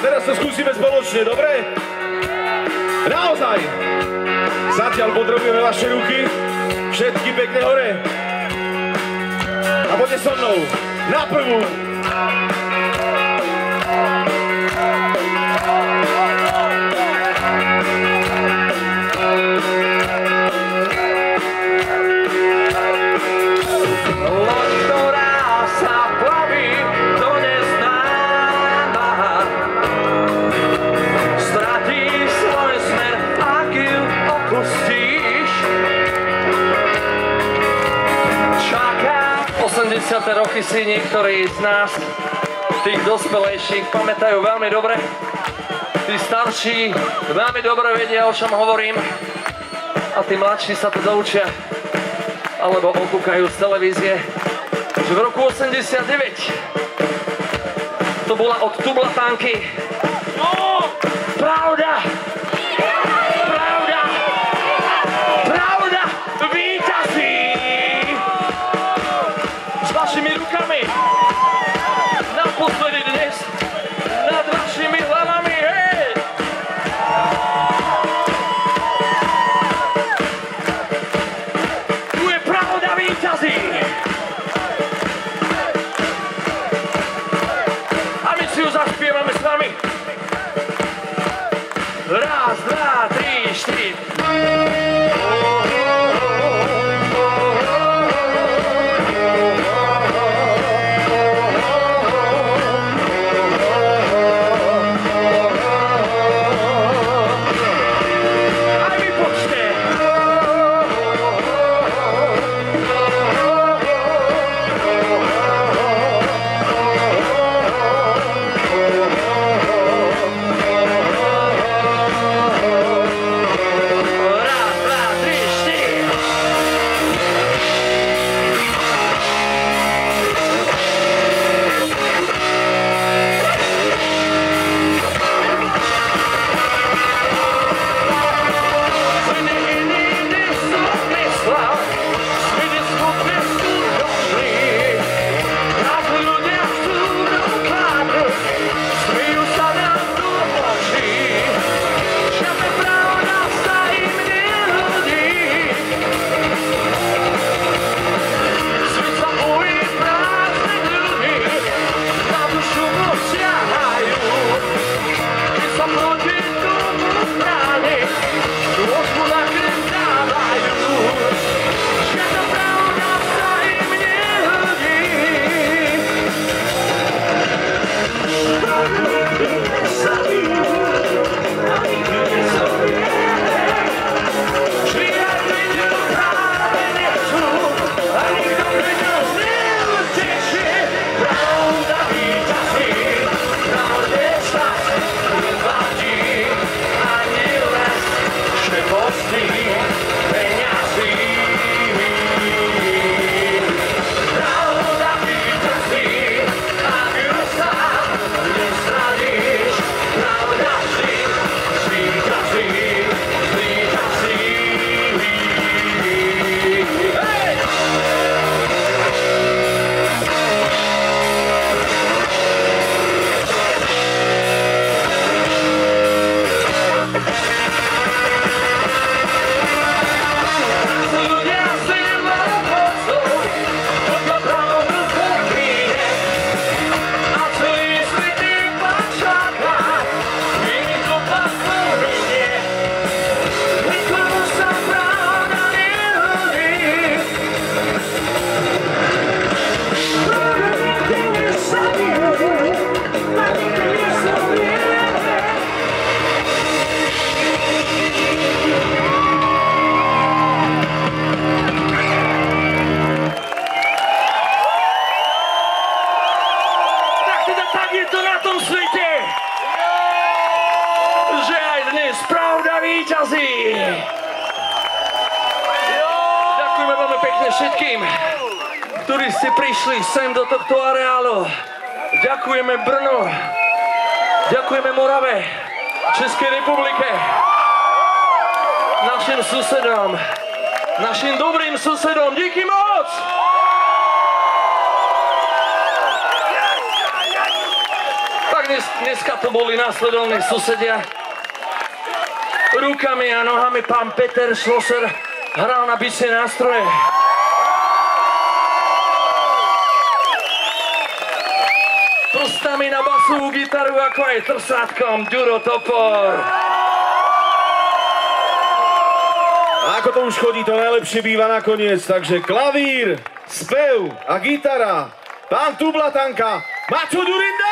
teraz to skúsime spoločne, dobre? Naozaj! Zatiaľ potrebujeme vaše ruky, všetky pekne hore. A poďte so mnou, na prvú. Roky si niektorí z nás, tých dospelejších, pamätajú veľmi dobre. Tí starší veľmi dobre vedia, o čom hovorím. A tí mladší sa to doučia, alebo okúkajú z televízie, že v roku 89 to bola od Tublatánky. Pravda! Pravda! Pravda! Víťazí! Vašimi rukami, naposledy dnes, nad vašimi hlavami, hej! Tu je pravda víťazí! A my si ju zaspievame s vami. Raz, dva, tri, štyri. Ďakujeme veľmi pekne všetkým, ktorí ste prišli sem do tohto areálu. Ďakujeme Brno, ďakujeme Morave, Českej republike, našim susedom, našim dobrým susedom. Díky moc! Tak dnes Dneska to boli následovní susedia. Rukami a nohami pán Peter Schlosser hral na bicie nástroje. Prstami na basovú gitaru, ako aj trsátkom Ďuro Topor. A ako to už chodí, to najlepšie býva nakoniec, takže klavír, spev a gitara, pán Tublatanka, Maťo Ďurinda!